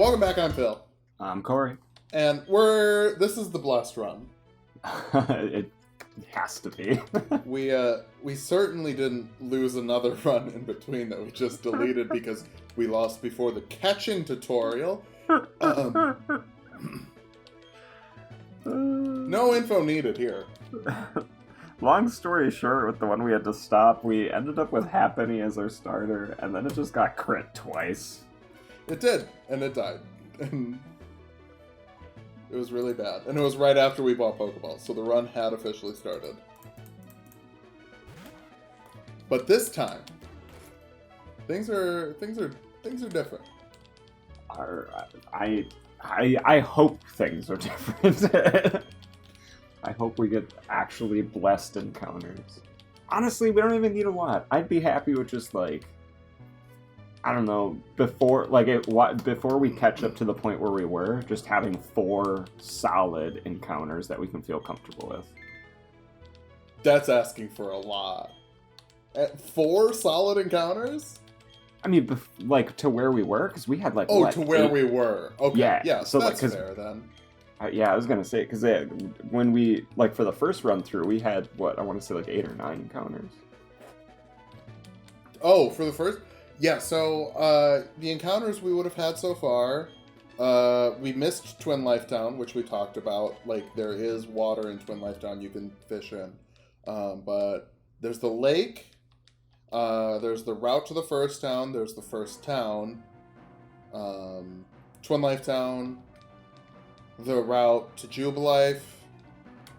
Welcome back, I'm Phil. I'm Corey. And this is the Blessed Run. It has to be. We certainly didn't lose another run in between that we just deleted because we lost before the catching tutorial. No info needed here. Long story short, with the one we had to stop, we ended up with Happiny as our starter, and then it just got crit twice. It did, and it died. And it was really bad. And it was right after we bought Pokeballs, so the run had officially started. But this time, things are different. I hope things are different. I hope we get actually blessed encounters. Honestly, we don't even need a lot. I'd be happy with just like, I don't know, before we catch up to the point where we were, just having 4 solid encounters that we can feel comfortable with. That's asking for a lot. At 4 solid encounters? I mean, to where we were, because we had like to where 8? We were. Okay, yeah, so that's fair then. Yeah, I was gonna say, because when we, for the first run through, we had, I want to say 8 or 9 encounters. Oh, for the first? Yeah, so the encounters we would have had so far, we missed Twin Life Town, which we talked about. There is water in Twin Life Town you can fish in. But there's the lake, there's the route to the first town, there's the first town, Twin Life Town, the route to Jubilife,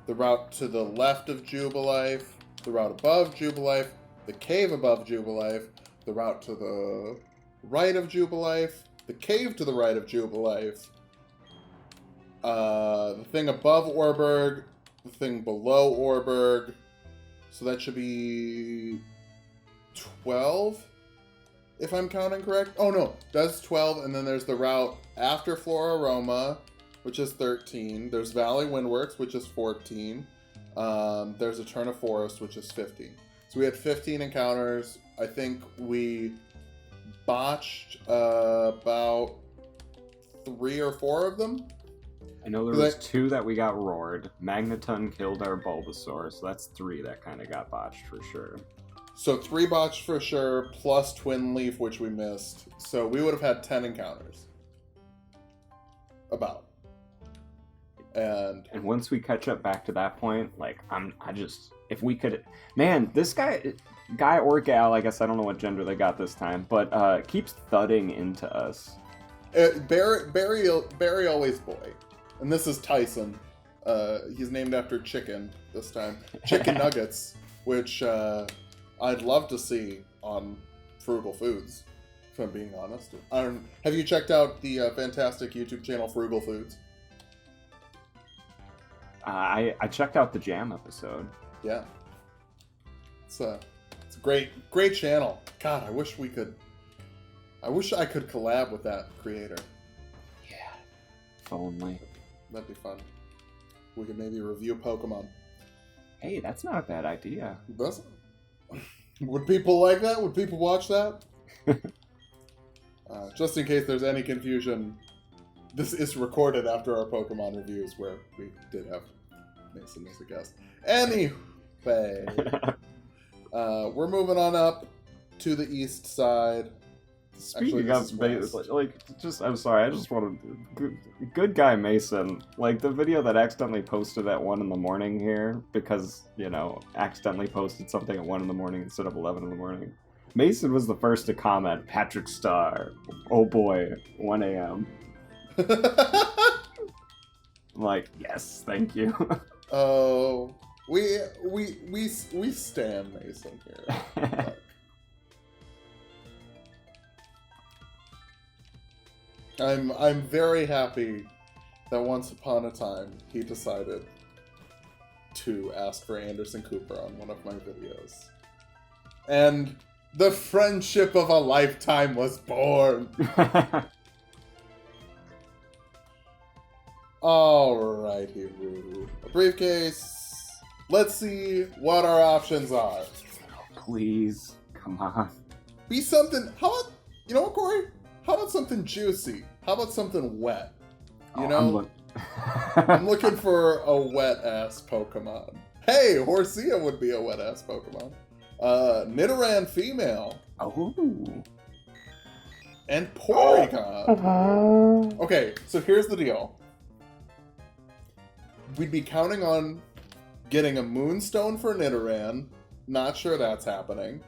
the route to the left of Jubilife, the route above Jubilife, the cave above Jubilife, the route to the right of Jubilife, the cave to the right of Jubilife, the thing above Orberg, the thing below Orberg. So that should be 12, if I'm counting correct. Oh no, that's 12, and then there's the route after Flora Aroma, which is 13. There's Valley Windworks, which is 14. There's Eterna Forest, which is 15. So we had 15 encounters. I think we botched about 3 or 4 of them. I know there was 2 that we got roared. Magneton killed our Bulbasaur, so that's 3 that kind of got botched for sure. So 3 botched for sure, plus Twin Leaf, which we missed. So we would have had 10 encounters. About. And once we catch up back to that point, if we could, man, this guy or gal, I guess I don't know what gender they got this time, but keeps thudding into us. Barry always boy, and this is Tyson. He's named after chicken this time, chicken nuggets, which I'd love to see on Frugal Foods. If I'm being honest, have you checked out the fantastic YouTube channel Frugal Foods? I checked out the Jam episode. Yeah. It's a great channel. God, I wish I could collab with that creator. Yeah. If only. That'd be fun. We could maybe review Pokemon. Hey, that's not a bad idea. Would people like that? Would people watch that? Just in case there's any confusion, this is recorded after our Pokemon reviews where we did have Mason as a guest. Anyway, we're moving on up to the east side. Speaking of, I'm sorry, I just wanted, good guy Mason, the video that accidentally posted at 1 in the morning here, because, accidentally posted something at 1 in the morning instead of 11 in the morning. Mason was the first to comment, Patrick Star, oh boy, 1 a.m. I'm like, yes, thank you. Oh, we stand Mason here. I'm very happy that once upon a time he decided to ask for Anderson Cooper on one of my videos. And the friendship of a lifetime was born. Alrighty, Roo. A briefcase. Let's see what our options are. Please, come on. Be something. How about, you know what, Corey? How about something juicy? How about something wet? You Oh, know? I'm looking for a wet-ass Pokemon. Hey, Horsea would be a wet-ass Pokemon. Nidoran female. Oh. And Porygon. Okay, so here's the deal. We'd be counting on getting a Moonstone for Nidoran. Not sure that's happening.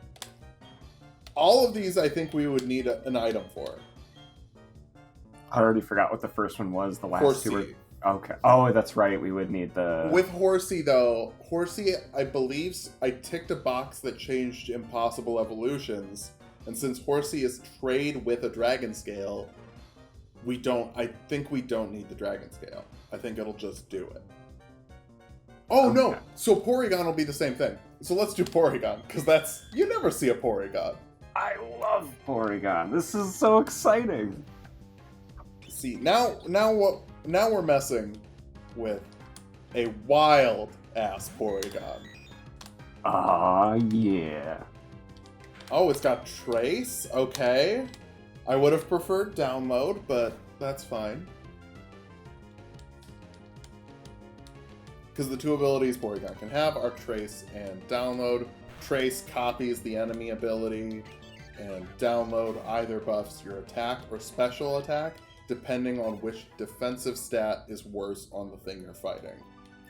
All of these, I think we would need an item for. I already forgot what the first one was. The last Horsea. two were... Okay. Oh, that's right. We would need the... With Horsea, though, I believe I ticked a box that changed impossible evolutions. And since Horsea is trade with a Dragon Scale, I think we don't need the Dragon Scale. I think it'll just do it. Oh, okay. No! So Porygon will be the same thing. So let's do Porygon, because you never see a Porygon. I love Porygon. This is so exciting. See, now we're messing with a wild-ass Porygon. Yeah. Oh, it's got Trace? Okay. I would have preferred Download, but that's fine. Because the two abilities Porygon can have are Trace and Download. Trace copies the enemy ability, and Download either buffs your attack or special attack, depending on which defensive stat is worse on the thing you're fighting.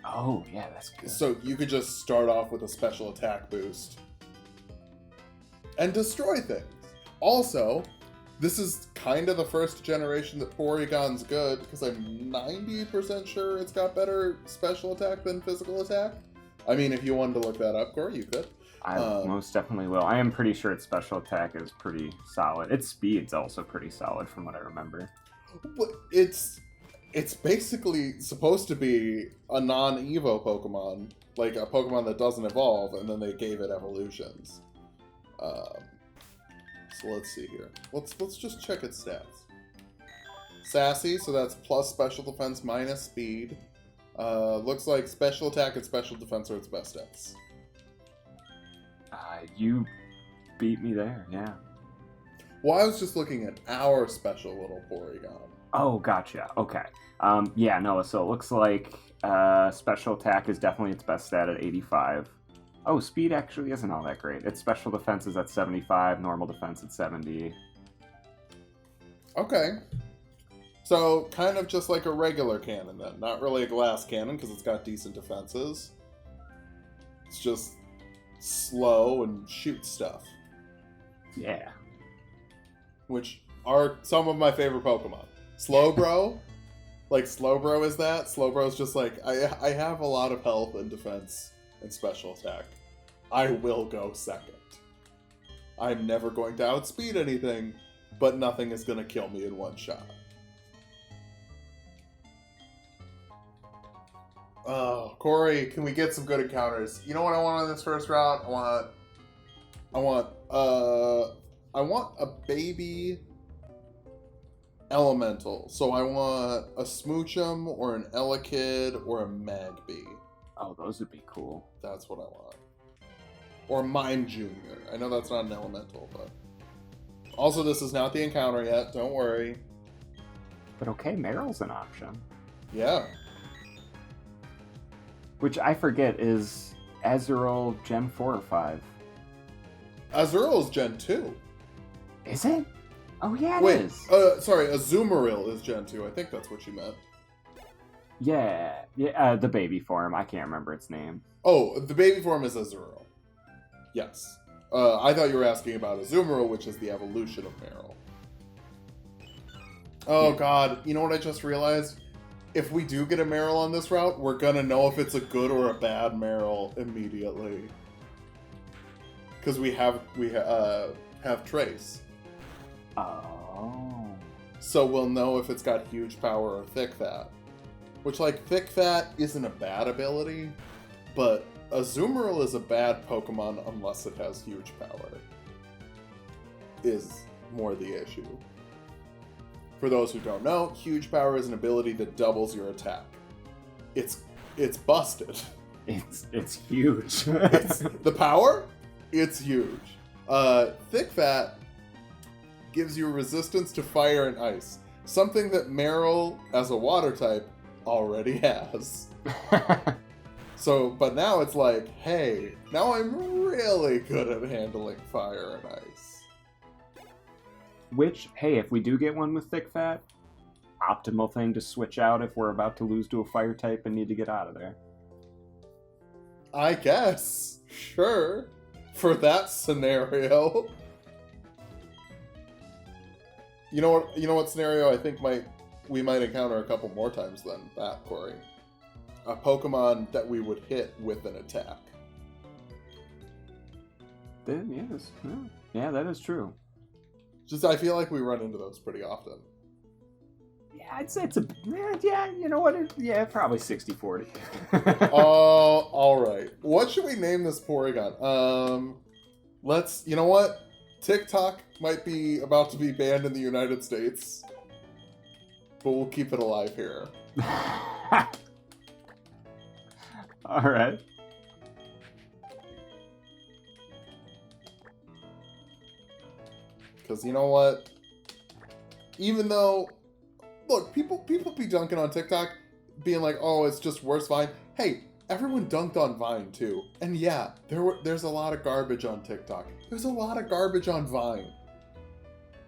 Oh, yeah, that's good. So you could just start off with a special attack boost and destroy things. Also, this is kind of the first generation that Porygon's good, because I'm 90% sure it's got better special attack than physical attack. I mean, if you wanted to look that up, Corey, you could. I most definitely will. I am pretty sure its special attack is pretty solid. Its speed's also pretty solid from what I remember. It's basically supposed to be a non-Evo Pokemon, like a Pokemon that doesn't evolve, and then they gave it evolutions. So let's see here. Let's just check its stats. Sassy, so that's plus special defense minus speed. Looks like special attack and special defense are its best stats. You beat me there, yeah. Well, I was just looking at our special little Porygon. Oh, gotcha. Okay. Yeah, no, so it looks like special attack is definitely its best stat at 85. Oh, speed actually isn't all that great. Its special defense is at 75, normal defense at 70. Okay. So, kind of just like a regular cannon then. Not really a glass cannon, because it's got decent defenses. It's just slow and shoots stuff. Yeah. Which are some of my favorite Pokemon. Slowbro. Like, Slowbro is that. Slowbro is just like, I have a lot of health and defense and special attack. I will go second. I'm never going to outspeed anything, but nothing is going to kill me in one shot. Oh, Corey, can we get some good encounters? You know what I want on this first route? I want a baby elemental. So I want a Smoochum or an Elekid or a Magby. Oh, those would be cool. That's what I want. Or Mime Jr. I know that's not an elemental, but... Also, this is not the encounter yet. Don't worry. But okay, Marill's an option. Yeah. Which I forget is Azurill Gen 4 or 5. Azurill is Gen 2. Is it? Oh, yeah, Wait, is. Sorry, Azumarill is Gen 2. I think that's what you meant. Yeah, the baby form. I can't remember its name. Oh, the baby form is Azurill. Yes. I thought you were asking about Azumarill, which is the evolution of Marill. Oh, yeah. God. You know what I just realized? If we do get a Marill on this route, we're gonna know if it's a good or a bad Marill immediately. Because we have Trace. Oh. So we'll know if it's got huge power or thick fat. Which, like, thick fat isn't a bad ability, but Azumarill is a bad Pokemon unless it has huge power. Is more the issue. For those who don't know, huge power is an ability that doubles your attack. It's busted. It's huge. The power? It's huge. Thick fat gives you resistance to fire and ice. something that Marill, as a water type, already has. So, but now it's like, hey, now I'm really good at handling fire and ice. Which, hey, if we do get one with thick fat, optimal thing to switch out if we're about to lose to a fire type and need to get out of there. I guess. Sure. For that scenario. You know what scenario I think we might encounter a couple more times than that, Corey? A Pokemon that we would hit with an attack. Yes. Yeah, that is true. Just, I feel like we run into those pretty often. Yeah, I'd say it's yeah, you know what? Probably 60-40. Oh, alright. What should we name this Porygon? You know what? TikTok might be about to be banned in the United States. But we'll keep it alive here. Alright. Because you know what? Even though, look, people be dunking on TikTok, being like, oh, it's just worse Vine. Hey, everyone dunked on Vine too. And yeah, there's a lot of garbage on TikTok. There's a lot of garbage on Vine.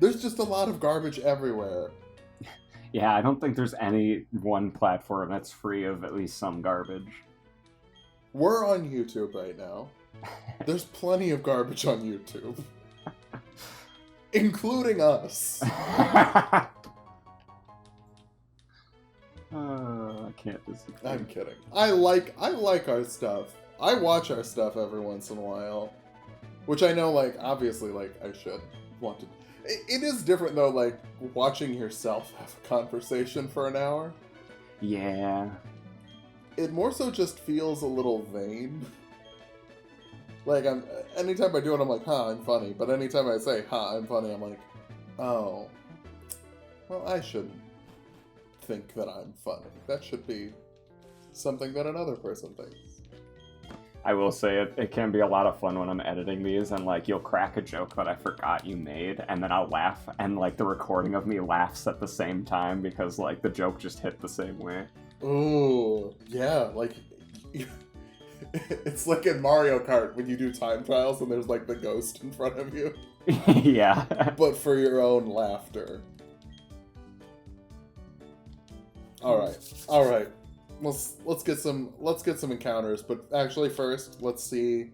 There's just a lot of garbage everywhere. Yeah, I don't think there's any one platform that's free of at least some garbage. We're on YouTube right now. There's plenty of garbage on YouTube. Including us. I can't disagree. I'm kidding. I like our stuff. I watch our stuff every once in a while. Which I know, like, obviously, like, I should want to... It is different, though, like, watching yourself have a conversation for an hour. Yeah. It more so just feels a little vain. Like, anytime I do it, I'm like, I'm funny. But anytime I say, I'm funny, I'm like, oh. Well, I shouldn't think that I'm funny. That should be something that another person thinks. I will say it can be a lot of fun when I'm editing these, and, like, you'll crack a joke that I forgot you made, and then I'll laugh, and, like, the recording of me laughs at the same time because, like, the joke just hit the same way. Ooh, yeah, like... It's like in Mario Kart when you do time trials and there's like the ghost in front of you. Yeah. But for your own laughter. Alright. Let's get some encounters, but actually first, let's see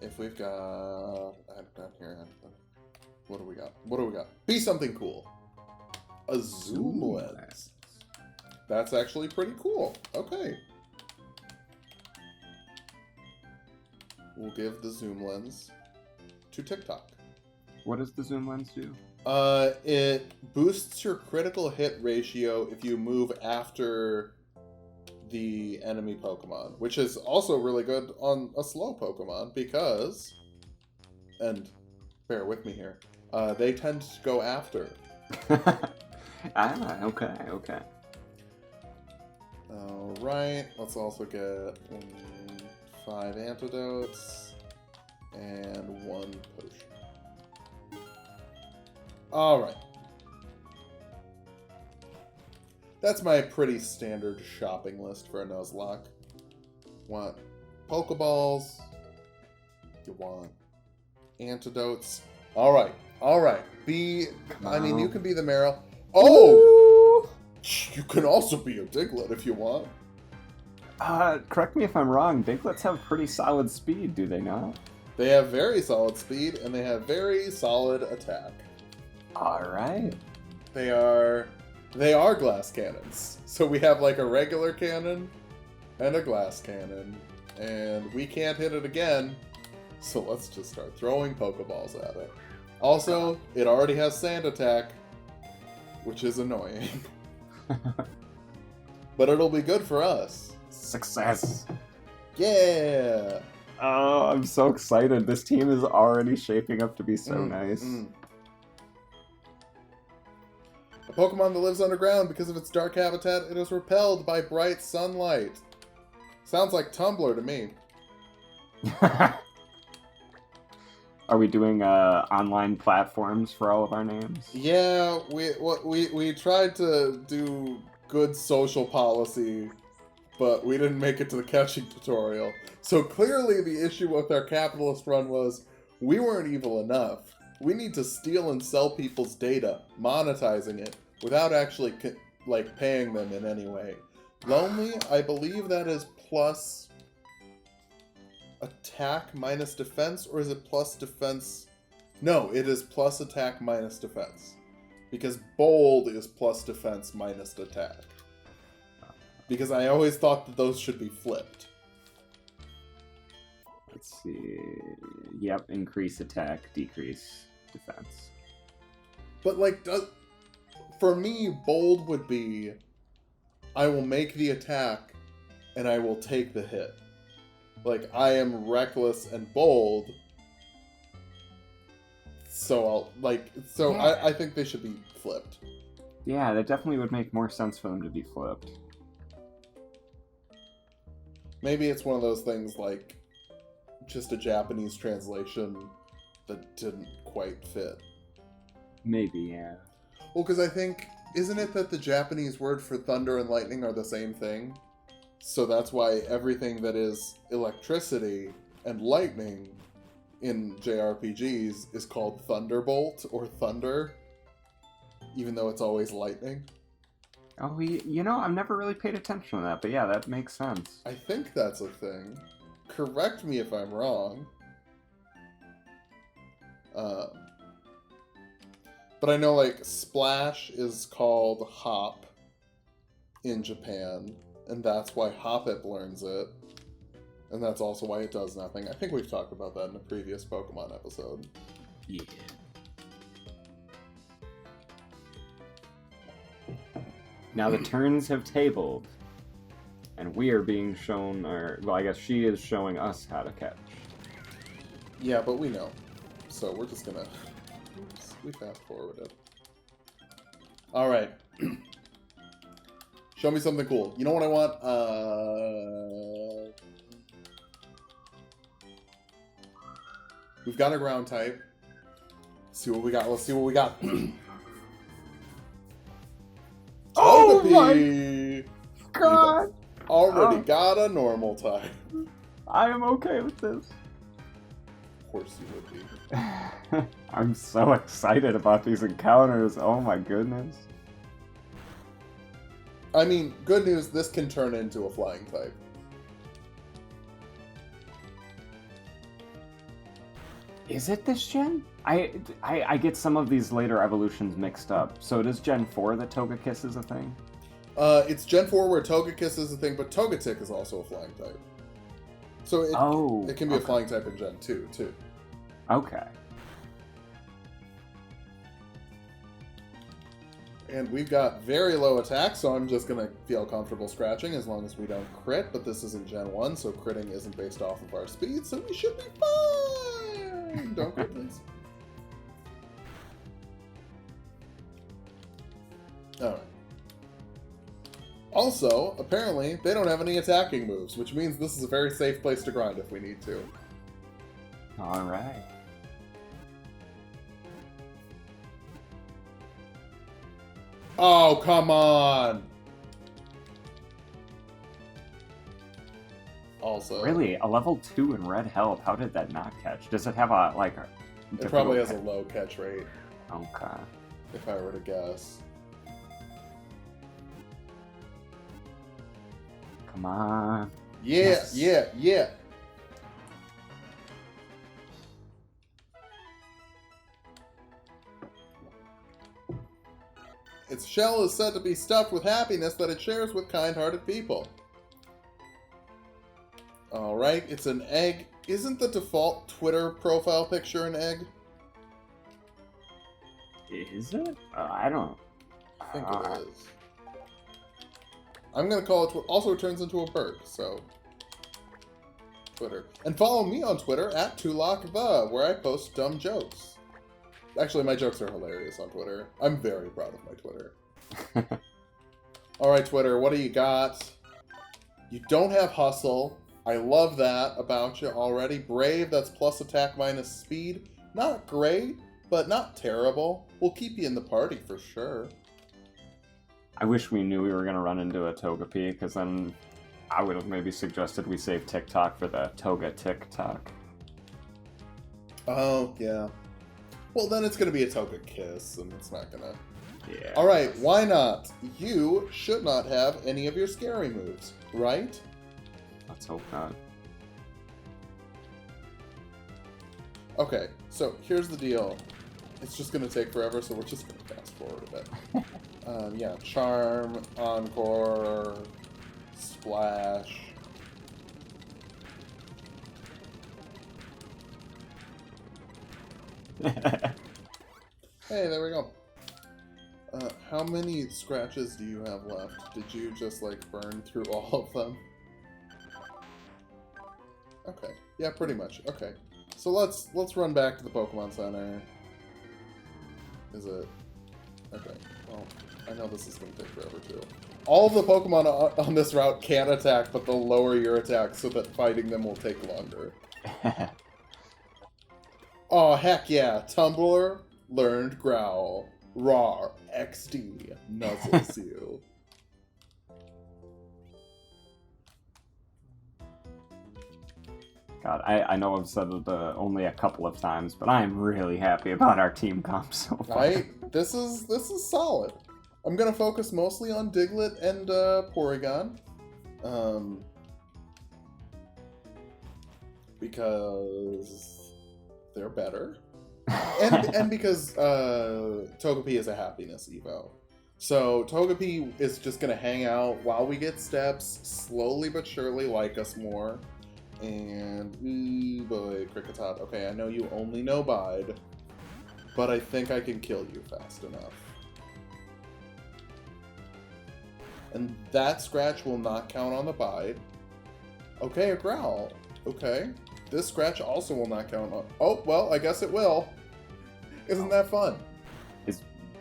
if we've got down here. What do we got? Be something cool. A zoom lens. That's actually pretty cool. Okay. We'll give the zoom lens to TikTok. What does the zoom lens do? It boosts your critical hit ratio if you move after the enemy Pokemon, which is also really good on a slow Pokemon because, and bear with me here, they tend to go after. Okay. Alright, let's also get 5 antidotes and 1 potion. Alright. That's my pretty standard shopping list for a Nuzlocke. Want Pokeballs. You want antidotes. Alright. I mean, you can be the Marill. Oh! You can also be a Diglett if you want. Correct me if I'm wrong, Digletts have pretty solid speed, do they not? They have very solid speed, and they have very solid attack. Alright. They are glass cannons. So we have like a regular cannon and a glass cannon. And we can't hit it again, so let's just start throwing Pokeballs at it. Also, it already has sand attack, which is annoying. But it'll be good for us. Success. Yeah! Oh, I'm so excited. This team is already shaping up to be so nice. A Pokemon that lives underground because of its dark habitat, it is repelled by bright sunlight. Sounds like Tumblr to me. Are we doing online platforms for all of our names? Yeah, we tried to do good social policy, but we didn't make it to the catching tutorial. So clearly the issue with our capitalist run was we weren't evil enough. We need to steal and sell people's data, monetizing it, without actually like paying them in any way. Lonely, I believe that is plus attack minus defense, or is it plus defense? No, it is plus attack minus defense. Because bold is plus defense minus attack. Because I always thought that those should be flipped. Let's see. Yep, increase attack, decrease defense. But, like, for me, bold would be, I will make the attack, and I will take the hit. Like, I am reckless and bold, so Yeah. I think they should be flipped. Yeah, that definitely would make more sense for them to be flipped. Maybe it's one of those things like just a Japanese translation that didn't quite fit. Maybe, yeah. Well, because I think, isn't it that the Japanese word for thunder and lightning are the same thing? So that's why everything that is electricity and lightning in JRPGs is called Thunderbolt or Thunder, even though it's always lightning. Oh, you know, I've never really paid attention to that, but yeah, that makes sense. I think that's a thing. Correct me if I'm wrong. But I know, like, Splash is called Hop in Japan, and that's why Hoppip learns it. And that's also why it does nothing. I think we've talked about that in a previous Pokemon episode. Yeah. Now the turns have tabled, and we are being shown, well, I guess she is showing us how to catch. Yeah, but we know. So we're just gonna... Oops, we fast-forwarded. Alright. Show me something cool. You know what I want? We've got a ground type. Let's see what we got. Let's see what we got. Oh Togepi! my god! Already got a normal type. I am okay with this. Of course you would be. I'm so excited about these encounters. Oh my goodness. I mean, good news, this can turn into a flying type. Is it this gen? I get some of these later evolutions mixed up. So it is Gen 4 that Togekiss is a thing? It's Gen 4 where Togekiss is a thing, but Togetic is also a flying type. So it can be a flying type in Gen 2, too. Okay. And we've got very low attack, so I'm just going to feel comfortable scratching as long as we don't crit, but this isn't Gen 1, so critting isn't based off of our speed, so we should be fine! Don't crit, please. Alright. Also, apparently, they don't have any attacking moves, which means this is a very safe place to grind if we need to. Alright. Oh, come on! Also... Really? A level 2 in Red Help? How did that not catch? Does it have a, like... It probably has a low catch rate. Okay. If I were to guess. Come on. Yeah, Yes. yeah. Its shell is said to be stuffed with happiness that it shares with kind-hearted people. Alright, it's an egg. Isn't the default Twitter profile picture an egg? Is it? I don't... I think it is. I'm gonna call it... Also, it turns into a bird, so... Twitter. And follow me on Twitter at Tulok, where I post dumb jokes. Actually, my jokes are hilarious on Twitter. I'm very proud of my Twitter. Alright, Twitter, what do you got? You don't have Hustle. I love that about you already. Brave, that's plus attack minus speed. Not great, but not terrible. We'll keep you in the party for sure. I wish we knew we were going to run into a Togepi, because then I would have maybe suggested we save TikTok for the Toga TikTok. Oh, yeah. Well, then it's going to be a Toga Kiss, and it's not going to... Yeah. Alright, why not? You should not have any of your scary moves, right? Let's hope not. Okay, so here's the deal. It's just going to take forever, so we're just going to fast forward a bit. Yeah, Charm, Encore, Splash. Hey, there we go. How many scratches do you have left? Did you just, like, burn through all of them? Okay. Yeah, pretty much. Okay. So let's run back to the Pokemon Center. Is it... Okay. Well, I know this is going to take forever, too. All of the Pokemon on this route can attack, but they'll lower your attack so that fighting them will take longer. Oh, heck yeah. Tumbler learned Growl. Rawr. XD. Nuzzles you. God, I know I've said it only a couple of times, but I'm really happy about our team comp so far. Right? This is solid. I'm gonna focus mostly on Diglett and Porygon. Because they're better. and because Togepi is a happiness evo. So Togepi is just gonna hang out while we get steps, slowly but surely like us more. And, ooh boy, Kricketot. Okay, I know you only know Bide, but I think I can kill you fast enough. And that scratch will not count on the Bide. Okay, a Growl. Okay. This scratch also will not count on... Oh, well, I guess it will. Isn't that fun?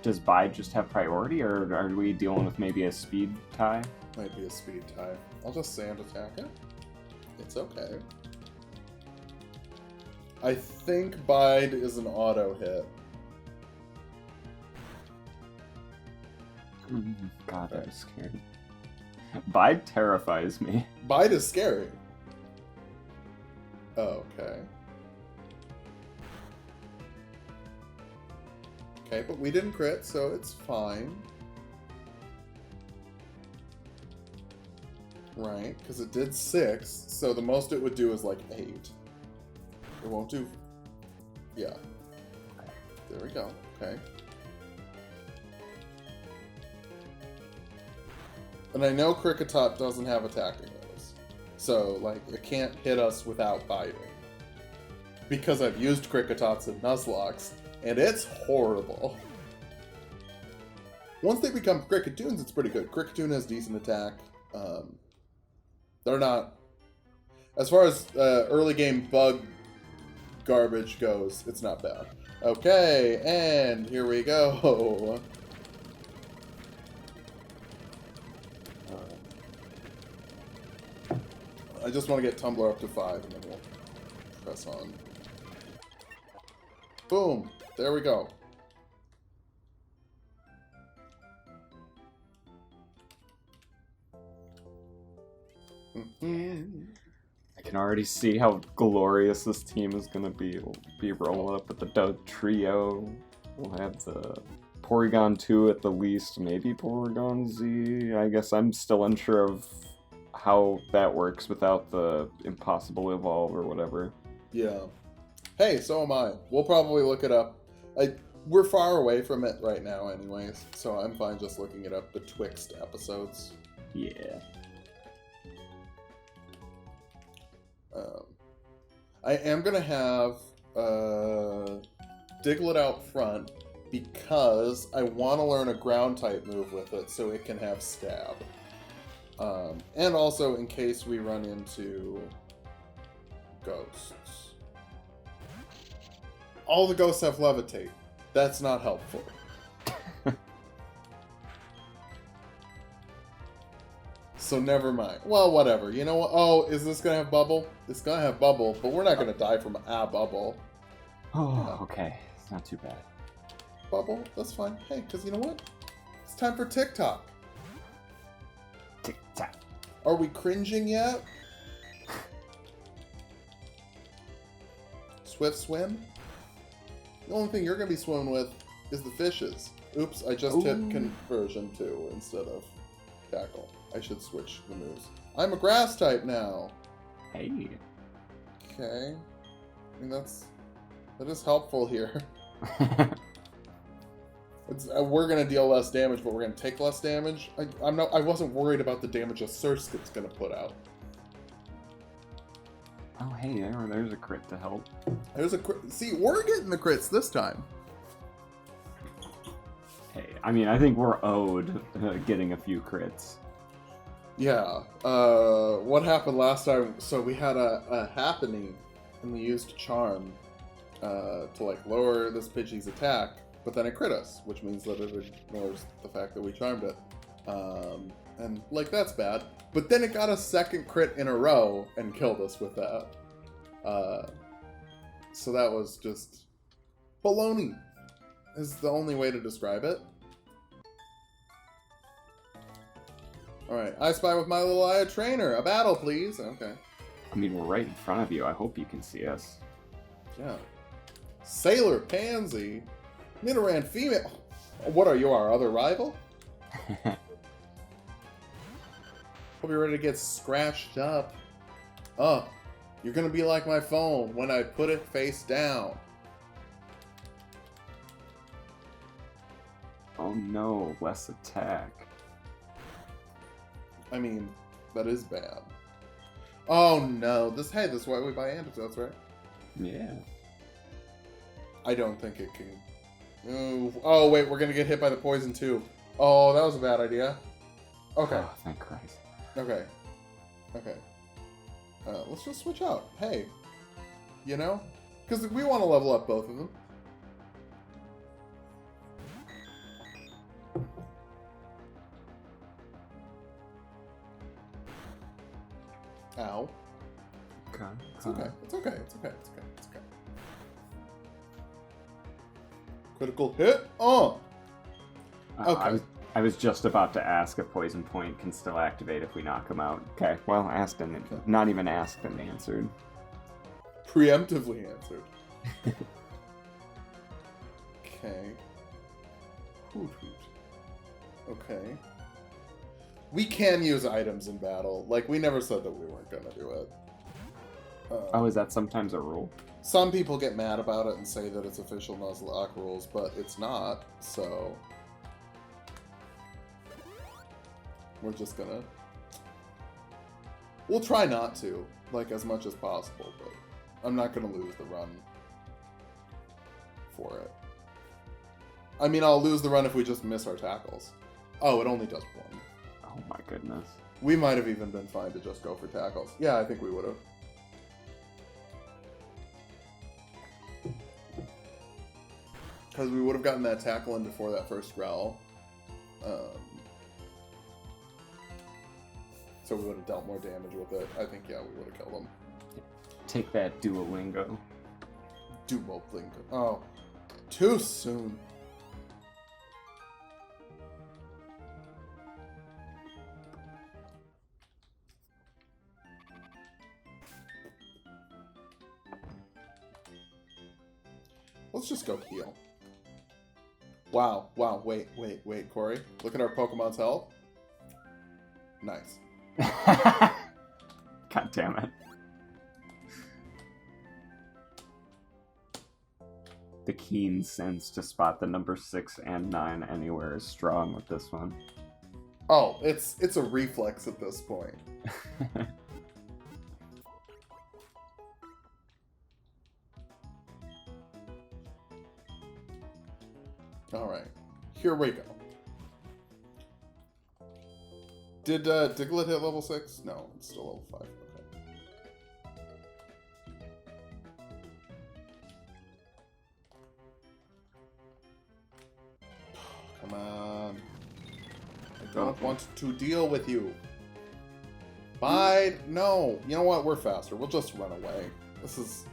Does Bide just have priority, or are we dealing with maybe a speed tie? Might be a speed tie. I'll just sand attack it. It's okay. I think Bide is an auto hit. God, I'm scared. Bide terrifies me. Bide is scary. Okay. Okay, but we didn't crit, so it's fine. Right, because it did 6, so the most it would do is like 8. It won't do... Yeah. There we go. Okay. And I know Kricketot doesn't have attacking moves. So, like, it can't hit us without biting. Because I've used Cricketots and Nuzlockes, and it's horrible. Once they become Cricketoons, it's pretty good. Cricketoon has decent attack. They're not... As far as early game bug garbage goes, it's not bad. Okay, and here we go. I just want to get Tumbler up to 5, and then we'll press on. Boom! There we go. I can already see how glorious this team is going to be. We'll be rolling up with the Doug Trio. We'll have the Porygon 2 at the least, maybe Porygon Z. I guess I'm still unsure of how that works without the Impossible Evolve or whatever. Yeah. Hey, so am I. We'll probably look it up. We're far away from it right now anyways, so I'm fine just looking it up betwixt episodes. Yeah. I am going to have Diglett out front because I want to learn a ground type move with it so it can have stab. And also in case we run into ghosts. All the ghosts have levitate. That's not helpful. So never mind. Well, whatever. You know what? Oh, is this going to have bubble? It's going to have bubble, but we're not going to die from a bubble. Oh, okay. It's not too bad. Bubble, that's fine. Hey, because you know what? It's time for TikTok. Tick-tock. Are we cringing yet? Swift swim? The only thing you're going to be swimming with is the fishes. Oops, I just hit conversion 2 instead of tackle. I should switch the moves. I'm a grass type now. Hey. Okay. I mean, that is helpful here. We're gonna deal less damage, but we're gonna take less damage. I wasn't worried about the damage a Surskit's gonna put out. Oh, hey, there's a crit to help. There's a crit. See, we're getting the crits this time. Hey, I mean, I think we're owed getting a few crits. Yeah. What happened last time? So we had a happening, and we used Charm to like lower this Pidgey's attack, but then it crit us, which means that it ignores the fact that we charmed it. And like that's bad. But then it got a second crit in a row and killed us with that. So that was just baloney. Is the only way to describe it. Alright, I Spy with my little eye trainer. A battle, please. Okay. I mean, we're right in front of you. I hope you can see us. Yeah. Sailor Pansy. Nidoran female. What are you, our other rival? Hope you're ready to get scratched up. You're gonna be like my phone when I put it face down. Oh no, less attack. I mean, that is bad. Oh no, this is why we buy antidotes, right? Yeah. I don't think it can. Oh wait, we're gonna get hit by the poison too. Oh, that was a bad idea. Okay. Oh, thank Christ. Okay. Okay. Let's just switch out. Hey. You know? Because we want to level up both of them. Ow. Okay. It's okay. It's okay. It's okay. It's okay. It's okay. Critical hit. Okay. I was just about to ask if Poison Point can still activate if we knock him out. Okay, well, asked and not even asked and answered. Preemptively answered. Okay. Hoot hoot. Okay. We can use items in battle. Like, we never said that we weren't gonna do it. Oh, is that sometimes a rule? Some people get mad about it and say that it's official Nuzlocke rules, but it's not, so... We're just gonna... We'll try not to, like, as much as possible, but I'm not gonna lose the run for it. I mean, I'll lose the run if we just miss our tackles. Oh, it only does one. Oh my goodness. We might have even been fine to just go for tackles. Yeah, I think we would have. Because we would have gotten that tackle in before that first growl. So we would have dealt more damage with it. I think, yeah, we would have killed him. Take that, Duolingo. Duolingo. Oh, too soon. Let's just go heal. Wow, wow, wait, Corey. Look at our Pokemon's health. Nice. God damn it. The keen sense to spot the number 6 and 9 anywhere is strong with this one. Oh, it's a reflex at this point. Alright, here we go. Did Diglett hit level 6? No, it's still level 5. Okay. Come on. I don't want to deal with you. Bide? No. You know what? We're faster. We'll just run away. This is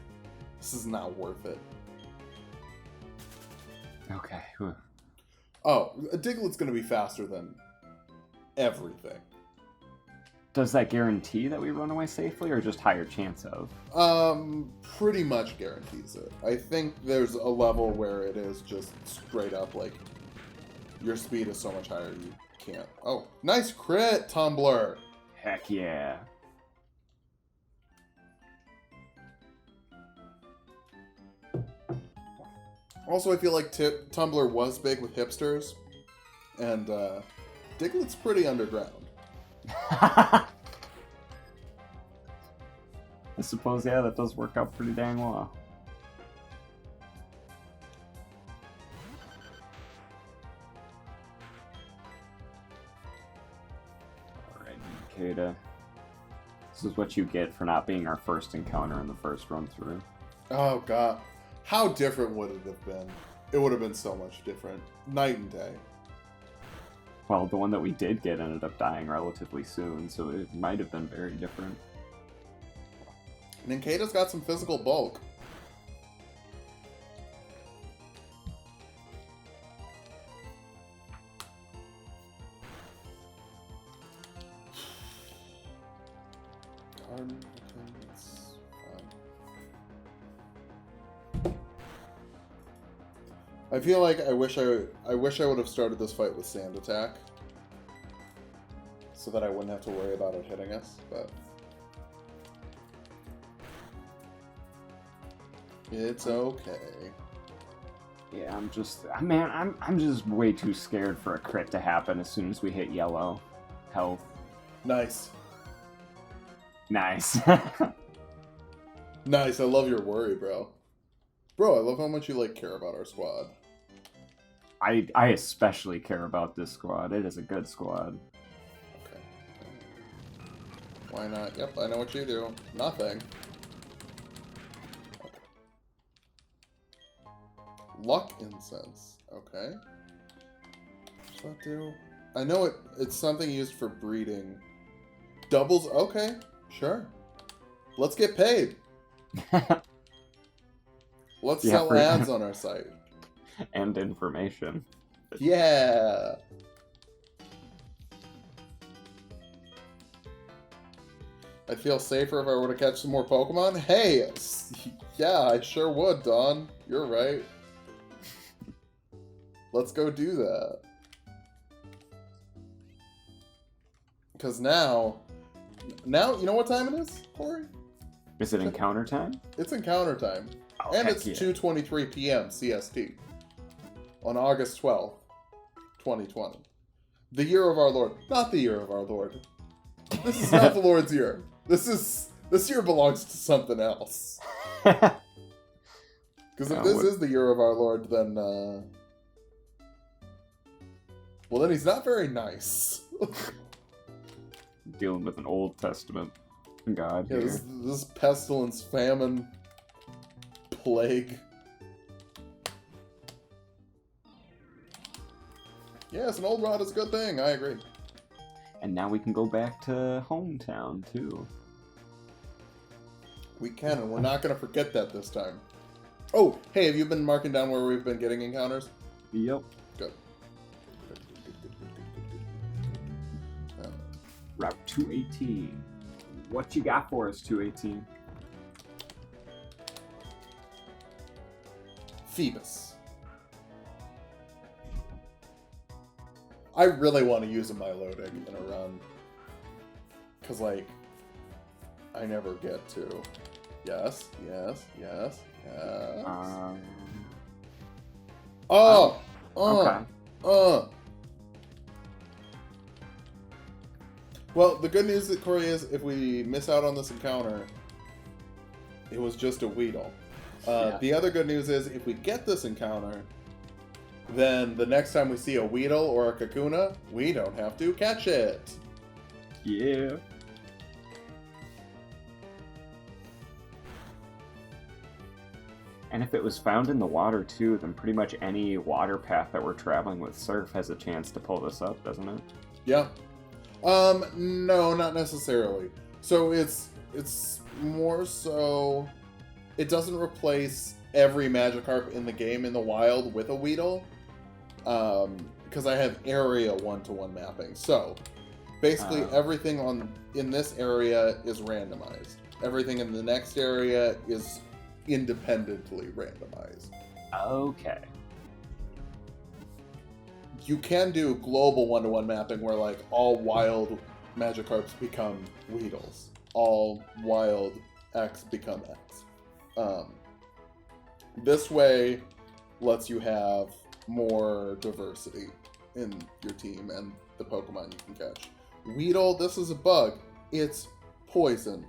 not worth it. Okay. Whew. Oh, a Diglett's going to be faster than everything. Does that guarantee that we run away safely, or just higher chance of? Pretty much guarantees it. I think there's a level where it is just straight up, like, your speed is so much higher you can't. Oh, nice crit, Tumbler! Heck yeah. Also, I feel like Tumblr was big with hipsters, and Diglett's pretty underground. I suppose, yeah, that does work out pretty dang well. Alright, Nikita. This is what you get for not being our first encounter in the first run through. Oh, God. How different would it have been? It would have been so much different. Night and day. Well, the one that we did get ended up dying relatively soon, so it might have been very different. Ninkeda's got some physical bulk. Okay, that's fine. I feel like I wish I would have started this fight with Sand Attack, so that I wouldn't have to worry about it hitting us. But it's okay. Yeah, I'm just way too scared for a crit to happen as soon as we hit yellow health. Nice. Nice. Nice. I love your worry, bro. Bro, I love how much you care about our squad. I especially care about this squad. It is a good squad. Okay. Why not? Yep, I know what you do. Nothing. Okay. Luck incense. Okay. What's that do? I know it's something used for breeding. Doubles? Okay. Sure. Let's get paid. Let's sell ads on our site. And information. Yeah. I'd feel safer if I were to catch some more Pokemon. Hey, yeah, I sure would, Don. You're right. Let's go do that. Because now, you know what time it is, Corey? Is it encounter time? It's encounter time. Oh, and it's yeah. 2:23 p.m. CST. On August 12th, 2020. The year of our Lord. Not the year of our Lord. This is not the Lord's year. This year belongs to something else. Because if this is the year of our Lord, then well, then he's not very nice. Dealing with an Old Testament god Yeah, here. this pestilence, famine, plague. Yes, an old rod is a good thing. I agree. And now we can go back to hometown, too. We can, and we're not going to forget that this time. Oh, hey, have you been marking down where we've been getting encounters? Yep. Good. Route 218. What you got for us, 218? Phoebus. I really want to use a Milotic in a run. Because, I never get to. Yes, yes, yes, yes. Okay. Well, the good news, Corey, is if we miss out on this encounter, it was just a Weedle. Yeah. The other good news is if we get this encounter, then the next time we see a Weedle or a Kakuna, we don't have to catch it. Yeah. And if it was found in the water too, then pretty much any water path that we're traveling with Surf has a chance to pull this up, doesn't it? Yeah. No, not necessarily. So it's more so it doesn't replace every Magikarp in the game in the wild with a Weedle. Because I have area 1-to-1 mapping. So, basically everything in this area is randomized. Everything in the next area is independently randomized. Okay. You can do global 1-to-1 mapping where, like, all wild Magikarps become Weedles. All wild X become X. This way lets you have more diversity in your team and the Pokemon you can catch. Weedle, this is a bug. It's poison.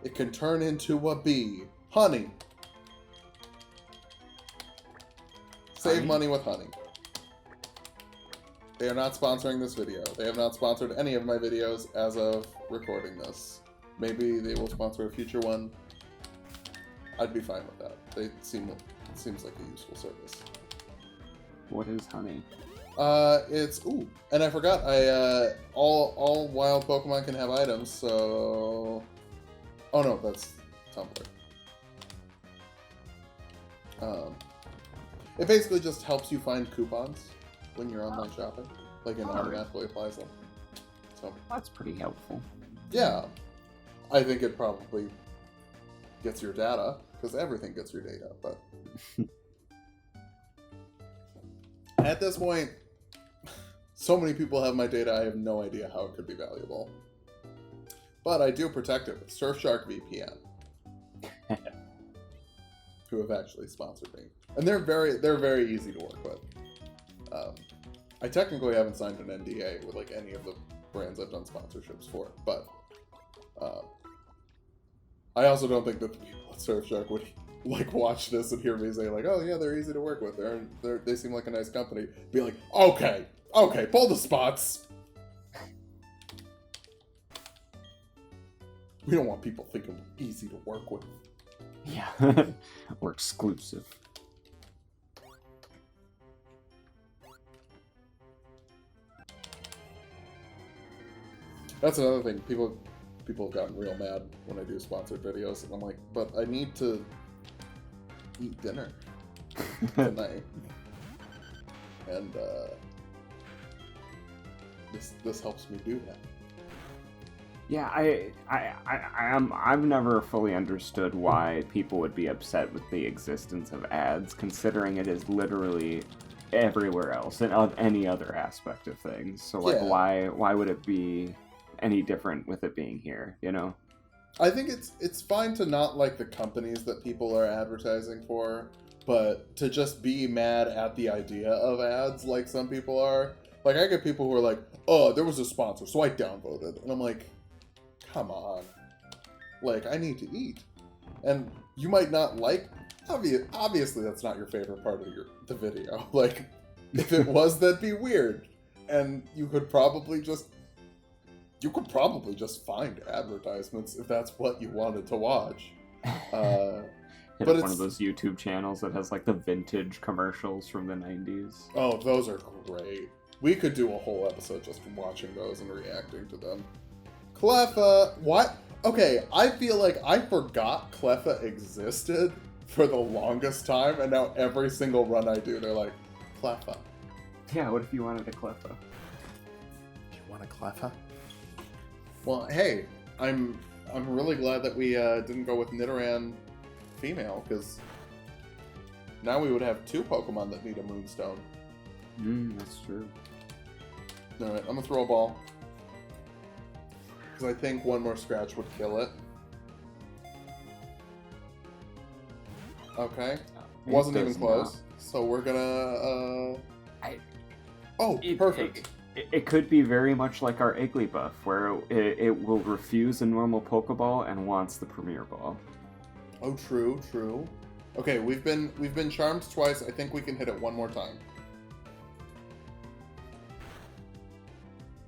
It can turn into a bee. Honey. Save money with honey. They are not sponsoring this video. They have not sponsored any of my videos as of recording this. Maybe they will sponsor a future one. I'd be fine with that. It seems like a useful service. What is honey? It's and I forgot. All wild Pokemon can have items. So, oh no, that's Tumblr. It basically just helps you find coupons when you're online shopping. Like it automatically applies them. So that's pretty helpful. Yeah, I think it probably gets your data because everything gets your data. But at this point, so many people have my data. I have no idea how it could be valuable. But I do protect it with Surfshark VPN, who have actually sponsored me, and they're very easy to work with. I technically haven't signed an NDA with like any of the brands I've done sponsorships for, but I also don't think that the people at Surfshark would like watch this and hear me say like, "Oh yeah, they're easy to work with. They seem like a nice company." Be like, "Okay, pull the spots." We don't want people thinking we're easy to work with. Yeah, we're exclusive. That's another thing. People have gotten real mad when I do sponsored videos, and I'm like, but I need to eat dinner tonight, and this helps me do that. Yeah, I've never fully understood why people would be upset with the existence of ads, considering it is literally everywhere else and of any other aspect of things. So like, yeah. Why would it be any different with it being here, you know? I think it's fine to not like the companies that people are advertising for, but to just be mad at the idea of ads like some people are. Like, I get people who are like, "Oh, there was a sponsor, so I downvoted." And I'm like, come on. Like, I need to eat. And you might not like... Obviously, that's not your favorite part of the video. Like, if it was, that'd be weird. And you could probably just find advertisements if that's what you wanted to watch. But it's one of those YouTube channels that has like the vintage commercials from the 90s. Oh, those are great. We could do a whole episode just watching those and reacting to them. Cleffa, what? Okay, I feel like I forgot Cleffa existed for the longest time, and now every single run I do, they're like, Cleffa. Yeah, what if you wanted a Cleffa? You want a Cleffa? Well, hey, I'm really glad that we didn't go with Nidoran female, because now we would have 2 Pokemon that need a Moonstone. That's true. Alright, I'm gonna throw a ball. Because I think one more scratch would kill it. Okay. Wasn't even close. So we're gonna... perfect. It could be very much like our Igglybuff, where it will refuse a normal Pokeball and wants the Premier Ball. Oh, true. Okay, we've been charmed twice. I think we can hit it one more time.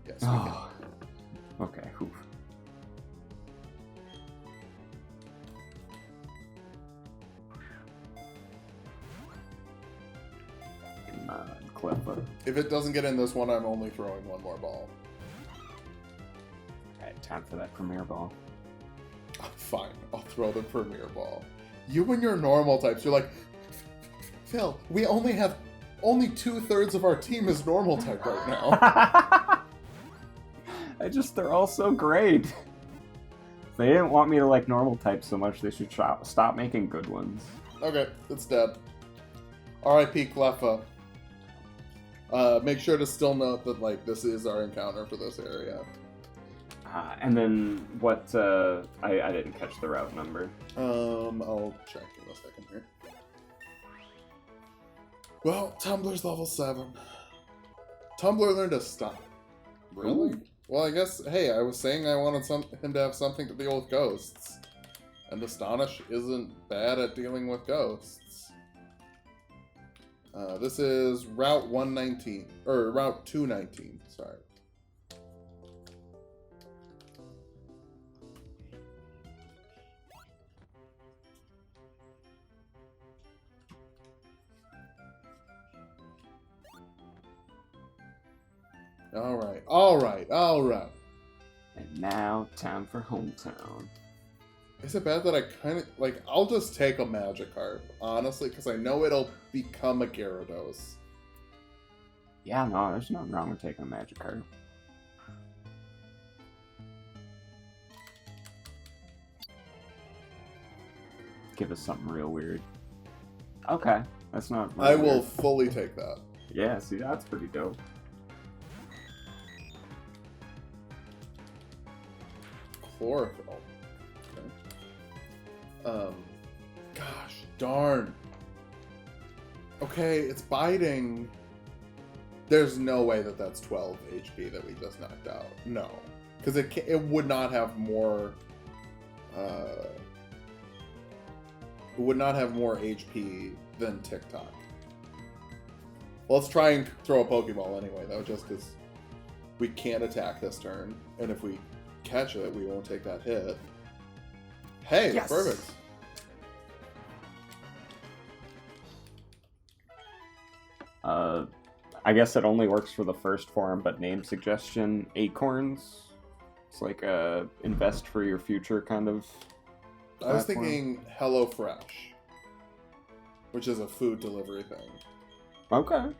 Yes, we can. Okay, oof. Come on, Cleffa. If it doesn't get in this one, I'm only throwing one more ball. Alright, time for that Premier Ball. Fine, I'll throw the Premier Ball. You and your normal types, you're like, Phil, we only 2/3 of our team is normal type right now. They're all so great. If they didn't want me to like normal types so much, they should stop making good ones. Okay, it's dead. R.I.P. Cleffa. Make sure to still note that, like, this is our encounter for this area. And then what, I didn't catch the route number. I'll check in a second here. Well, Tumblr's level 7. Tumblr learned to stop. Really? Ooh. Well, I guess, hey, I was saying I wanted him to have something to deal with ghosts. And Astonish isn't bad at dealing with ghosts. This is Route 119, or Route 219, sorry. Alright. And now, time for Hometown. Is it bad that I kind of, like, I'll just take a Magikarp, honestly, because I know it'll become a Gyarados. Yeah, no, there's nothing wrong with taking a Magikarp. Give us something real weird. Okay, that's not real I will weird. fully take that. Yeah, see, that's pretty dope. Chlorophyll. Okay. Gosh darn. Okay, it's biting. There's no way that that's 12 HP that we just knocked out. No. Because it would not have more... it would not have more HP than TikTok. Well, let's try and throw a Pokeball anyway, though, just because we can't attack this turn. And if we catch it, we won't take that hit. Hey, yes. Perfect. I guess it only works for the first form, but name suggestion, Acorns. It's like a invest for your future kind of platform. I was thinking HelloFresh, which is a food delivery thing. Okay.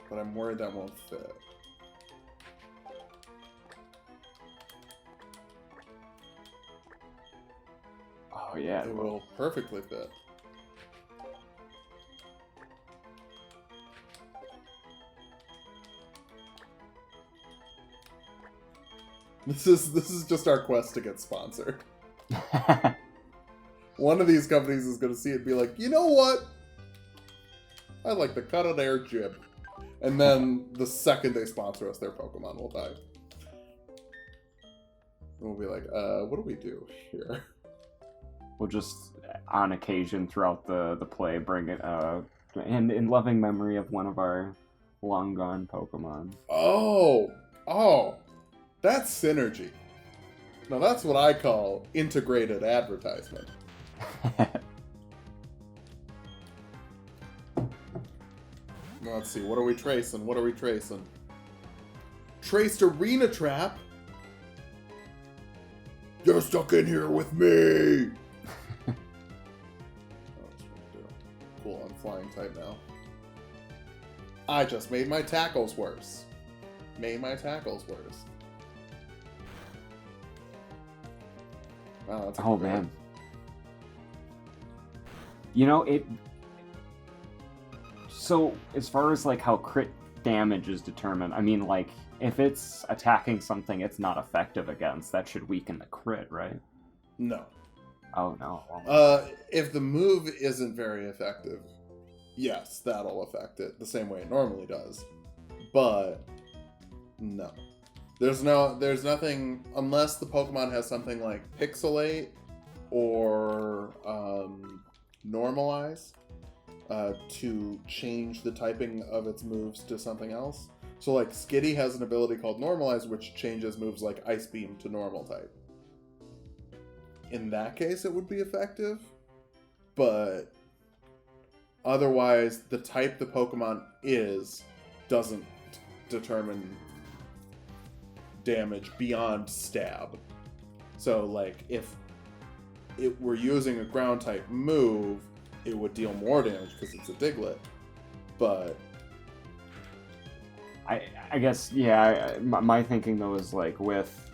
But I'm worried that won't fit. Oh yeah, it will perfectly fit. This is just our quest to get sponsored. One of these companies is going to see it and be like, you know what? I'd like to cut an air jib. And then the second they sponsor us, their Pokemon will die. And we'll be like, what do we do here? We'll just, on occasion, throughout the play, bring it, and in loving memory of one of our long-gone Pokemon. Oh! That's synergy. Now that's what I call integrated advertisement. Let's see, what are we tracing? Traced Arena Trap? You're stuck in here with me! Cool, I'm flying type now. I just made my tackles worse. Wow, that's oh man. You know, so as far as like how crit damage is determined, I mean, like, if it's attacking something it's not effective against, that should weaken the crit, right? No. Oh no. If the move isn't very effective, yes, that'll affect it the same way it normally does. But no. There's nothing, unless the Pokemon has something like Pixelate or Normalize to change the typing of its moves to something else. So like Skitty has an ability called Normalize, which changes moves like Ice Beam to normal type. In that case, it would be effective, but otherwise, the type the Pokemon is doesn't determine damage beyond stab. So, like, if it were using a ground type move, it would deal more damage because it's a Diglett. But I guess, yeah, my thinking though is like with...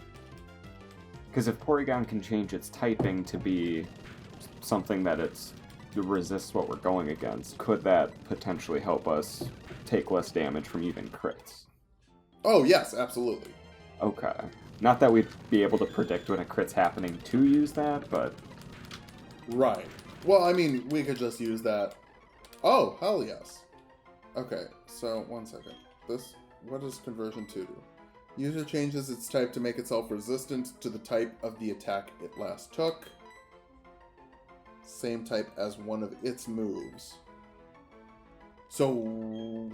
Because if Porygon can change its typing to be something that it's resists what we're going against, could that potentially help us take less damage from even crits? oh, yes, absolutely. Okay. Not that we'd be able to predict when a crit's happening to use that, but... Right. Well, I mean, we could just use that. Oh, hell yes. Okay, so 1 second. What does conversion 2 do? User changes its type to make itself resistant to the type of the attack it last took. Same type as one of its moves. So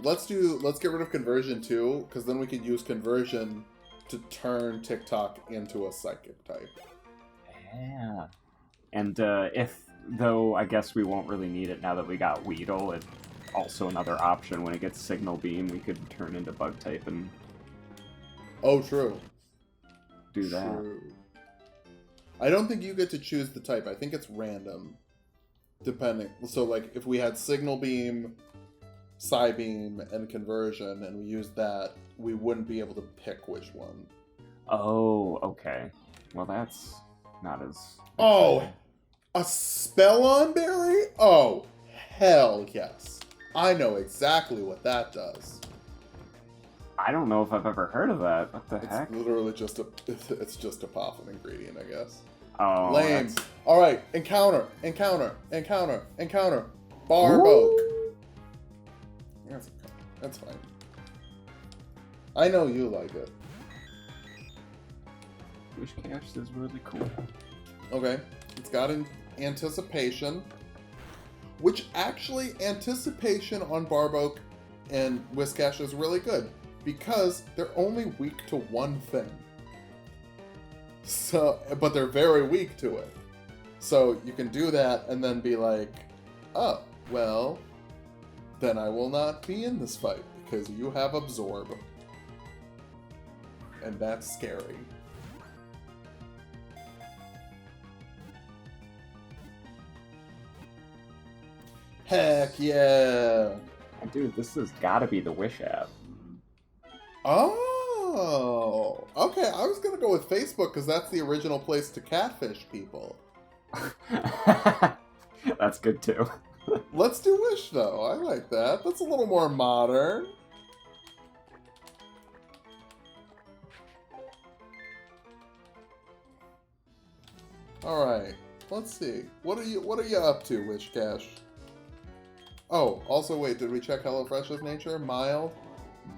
let's get rid of conversion 2, because then we could use conversion to turn TikTok into a psychic type. Yeah. And though I guess we won't really need it now that we got Weedle, it's also another option. When it gets Signal Beam, we could turn into Bug type and... Oh, true. Do that. True. I don't think you get to choose the type. I think it's random. Depending. So, like, if we had Signal Beam, Psybeam, and Conversion, and we used that, we wouldn't be able to pick which one. Oh, okay. Well, that's not as... Oh! A Spell-On Berry? Oh, hell yes. I know exactly what that does. I don't know if I've ever heard of that. What the heck? It's literally just a Poffin ingredient, I guess. Oh, Lame. that's... Alright, encounter. Barboke. That's fine. I know you like it. Wiscash is really cool. Okay, it's got an Anticipation, which actually Anticipation on Barboke and Wiscash is really good because they're only weak to one thing. So, but they're very weak to it. So you can do that and then be like, oh, well, then I will not be in this fight because you have Absorb. And that's scary. Heck yeah! Dude, this has got to be the Wish app. Oh, okay. I was gonna go with Facebook because that's the original place to catfish people. That's good too. Let's do Wish though. I like that. That's a little more modern. All right. Let's see. What are you up to, Wiscash? Oh, also wait, did we check HelloFresh's nature? Mild?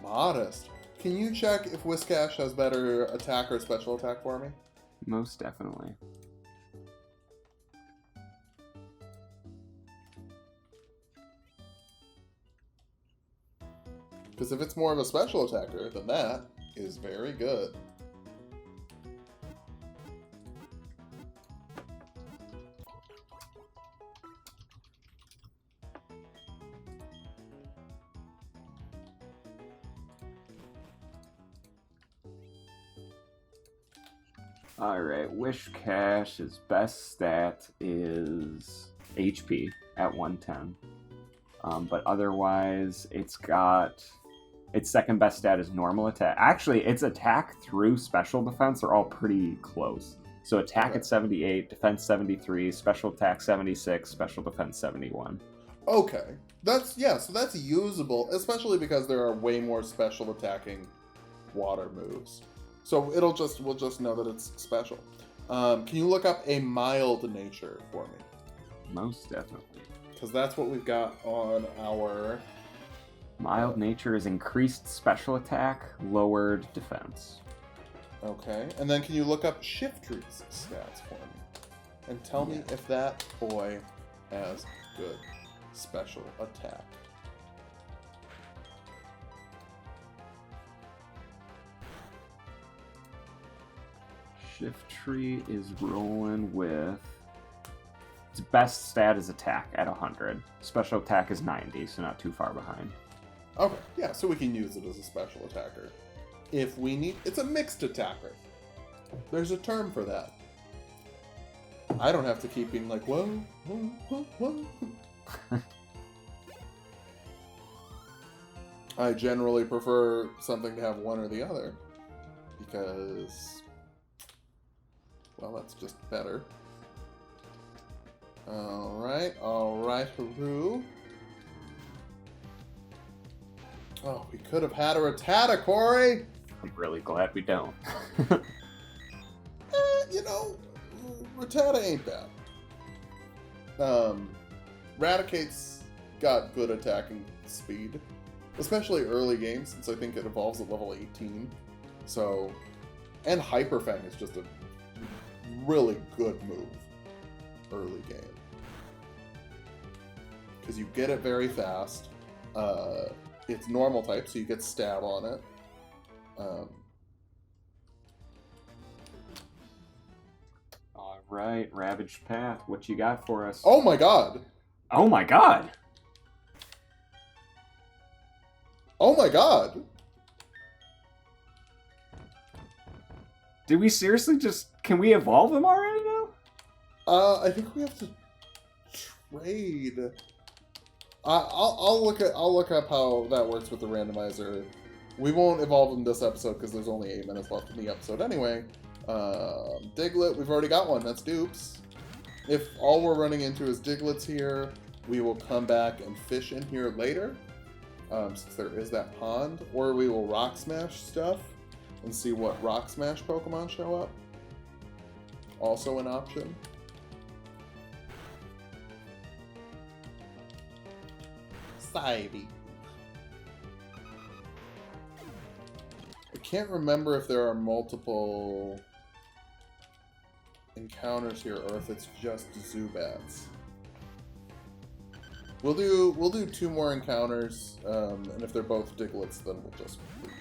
Modest. Can you check if Wiscash has better attack or special attack for me? Most definitely. Because if it's more of a special attacker, then that is very good. Alright, Wiscash's best stat is HP at 110. But otherwise, it's got... Its second best stat is normal attack. Actually, its attack through special defense are all pretty close. So attack at 78, defense 73, special attack 76, special defense 71. Okay. So that's usable, especially because there are way more special attacking water moves. So we'll just know that it's special. Can you look up a mild nature for me? Most definitely. Because that's what we've got on our... Mild nature is increased special attack, lowered defense. Okay. And then can you look up Shiftry's stats for me? And tell me if that boy has good special attack. Shiftry is rolling with... Its best stat is attack at 100. Special attack is 90, so not too far behind. Okay, yeah, so we can use it as a special attacker. If we need... It's a mixed attacker. There's a term for that. I don't have to keep being like, whoa, whoa, whoa, whoa. I generally prefer something to have one or the other. Because, well, that's just better. Alright, Haru. Oh, we could have had a Rattata, Corey! I'm really glad we don't. You know, Rattata ain't bad. Raticate's got good attacking speed. Especially early game, since I think it evolves at level 18. So, and Hyper Fang is just a really good move early game. Because you get it very fast. It's normal type, so you get stab on it. Alright, Ravaged Path, what you got for us? Oh my god! Oh my god! Oh my god! Did we seriously just... Can we evolve them already now? I think we have to trade. I'll look up how that works with the randomizer. We won't evolve in this episode because there's only 8 minutes left in the episode anyway. Diglett, we've already got one. That's dupes. If all we're running into is Digletts here, we will come back and fish in here later, since there is that pond. Or we will Rock Smash stuff and see what Rock Smash Pokemon show up. Also an option. Psybe. I can't remember if there are multiple encounters here or if it's just Zubats. We'll do 2 more encounters, and if they're both Digletts, then we'll just leave.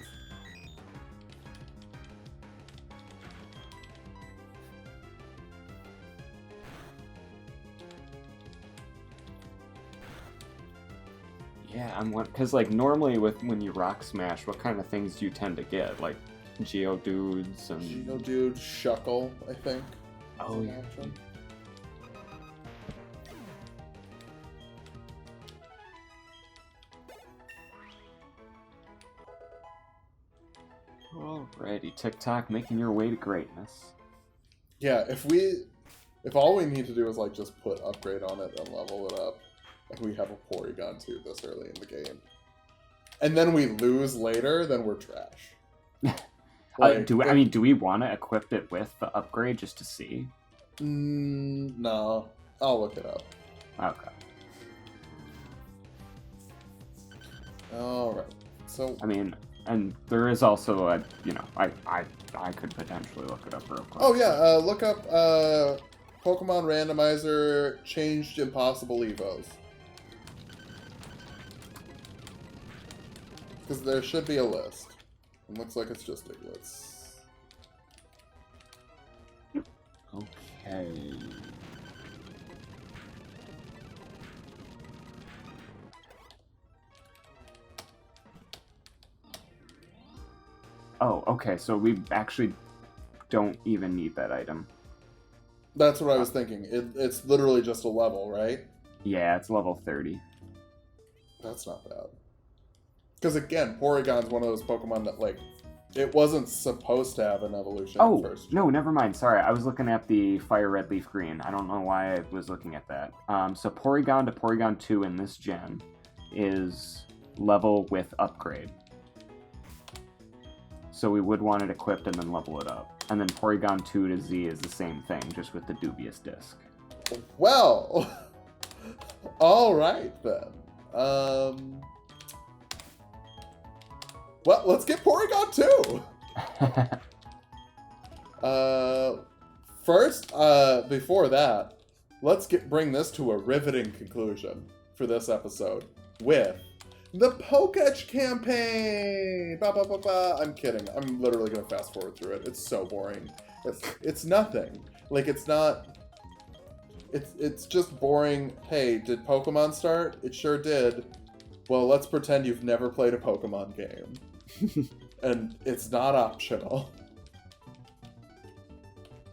Yeah, I'm one because like normally when you Rock Smash, what kind of things do you tend to get? Like Geodudes and Geodude, Shuckle, I think. Oh yeah. Alrighty, TikTok, making your way to greatness. Yeah, if all we need to do is like just put upgrade on it and level it up, and we have a Porygon too this early in the game, and then we lose later, then we're trash. Like, do we want to equip it with the upgrade just to see? No, I'll look it up. Okay. All right. So I mean, and there is also a I could potentially look it up real quick. oh yeah, look up Pokemon Randomizer changed Impossible Evos. Because there should be a list. It looks like it's just Digletts. Okay. Oh, okay, so we actually don't even need that item. That's what I was thinking. It's literally just a level, right? Yeah, it's level 30. That's not bad. Because again, Porygon's one of those Pokemon that, like, it wasn't supposed to have an evolution at first. No, never mind. Sorry, I was looking at the Fire Red Leaf Green. I don't know why I was looking at that. So Porygon to Porygon 2 in this gen is level with upgrade. So we would want it equipped and then level it up. And then Porygon 2 to Z is the same thing, just with the dubious disc. Well, alright then. Well, let's get Porygon 2! First, before that, let's bring this to a riveting conclusion for this episode with the Poketch campaign! Ba, ba, ba, ba. I'm kidding. I'm literally going to fast forward through it. It's so boring. It's nothing. Like, it's not... It's just boring. Hey, did Pokemon start? It sure did. Well, let's pretend you've never played a Pokemon game. And it's not optional.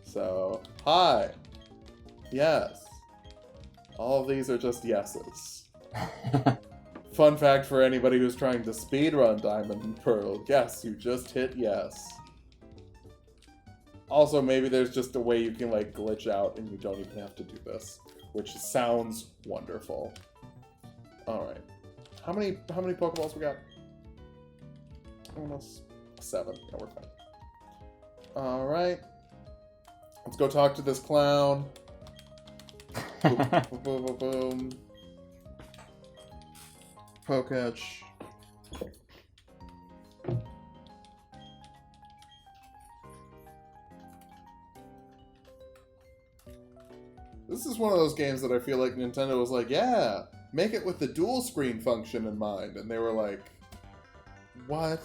So, hi. Yes. All of these are just yeses. Fun fact for anybody who's trying to speedrun Diamond and Pearl. Yes, you just hit yes. Also, maybe there's just a way you can, like, glitch out and you don't even have to do this. Which sounds wonderful. Alright. How many Pokeballs we got? Almost 7. Yeah, we're fine. Alright. Let's go talk to this clown. Boom, boom, boom, boom, boom. Poketch. This is one of those games that I feel like Nintendo was like, yeah, make it with the dual screen function in mind. And they were like, what?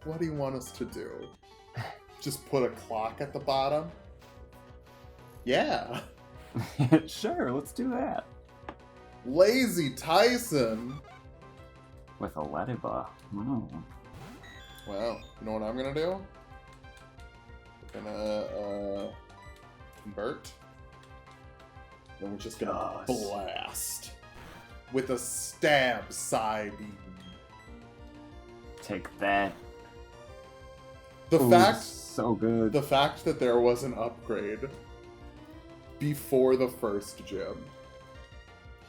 What do you want us to do? Just put a clock at the bottom? Yeah. Sure, let's do that. Lazy Tyson. With a Lediba. Mm. Well, you know what I'm gonna do? I'm gonna convert. Then we're just gonna blast with a stab side beam. Take that. So good. The fact that there was an upgrade before the first gym.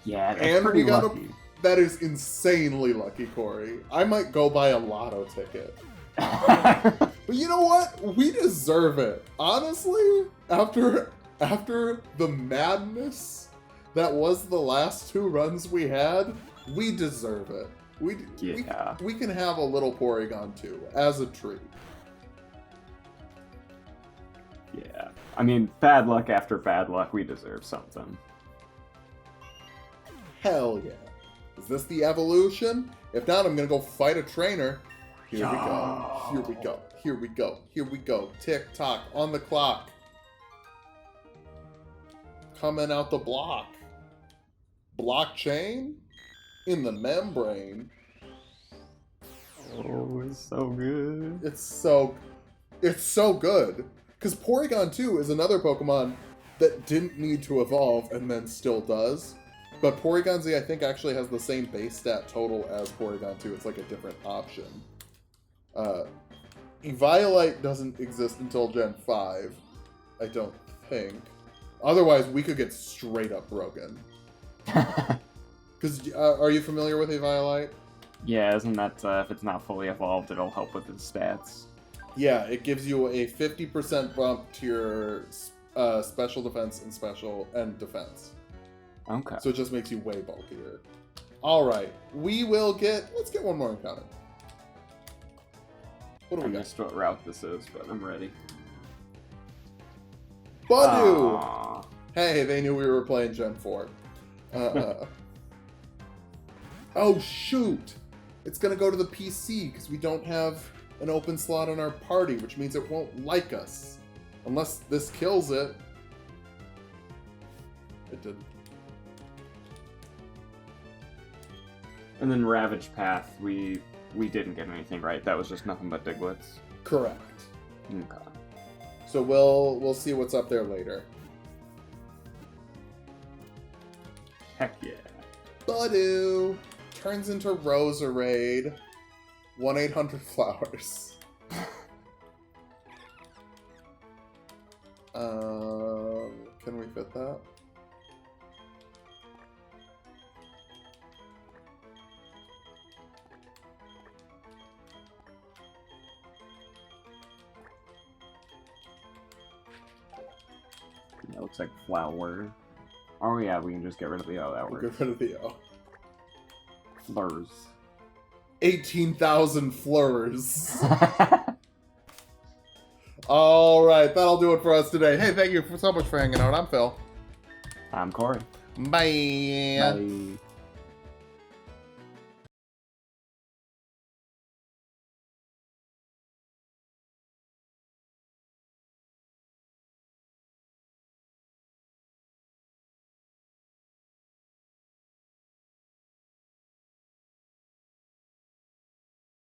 Yeah, that's pretty lucky. That is insanely lucky, Corey. I might go buy a lotto ticket. But you know what? We deserve it. Honestly, after the madness that was the last 2 runs we had, we deserve it. We can have a little Porygon too, as a treat. Yeah. I mean, bad luck after bad luck, we deserve something. Hell yeah. Is this the evolution? If not, I'm gonna go fight a trainer. Here we go. Here we go. Here we go. Here we go. Tick tock on the clock. Coming out the block. Blockchain in the membrane. Oh, it's so good. It's so good. Because Porygon 2 is another Pokemon that didn't need to evolve and then still does. But Porygon Z, I think, actually has the same base stat total as Porygon 2. It's like a different option. Eviolite doesn't exist until Gen 5, I don't think. Otherwise, we could get straight up broken. Because, are you familiar with Eviolite? Yeah, isn't that, if it's not fully evolved, it'll help with its stats? Yeah, it gives you a 50% bump to your special defense and defense. Okay. So it just makes you way bulkier. Alright, let's get one more encounter. What do we got? I missed what route this is, but I'm ready. Budu! Aww. Hey, they knew we were playing Gen 4. Oh, shoot! It's gonna go to the PC, because we don't have an open slot on our party, which means it won't like us. Unless this kills it. It didn't. And then Ravaged Path, we didn't get anything right. That was just nothing but Digletts. Correct. Okay. So we'll see what's up there later. Heck yeah. Budu turns into Roserade. 1-800-Flowers. Can we fit that? That looks like flower. Oh yeah, we can just get rid of the O. That works. Get rid of the O. Flurs. 18,000 flurs. Alright, that'll do it for us today. Hey, thank you so much for hanging out. I'm Phil. I'm Corey. Bye. Bye.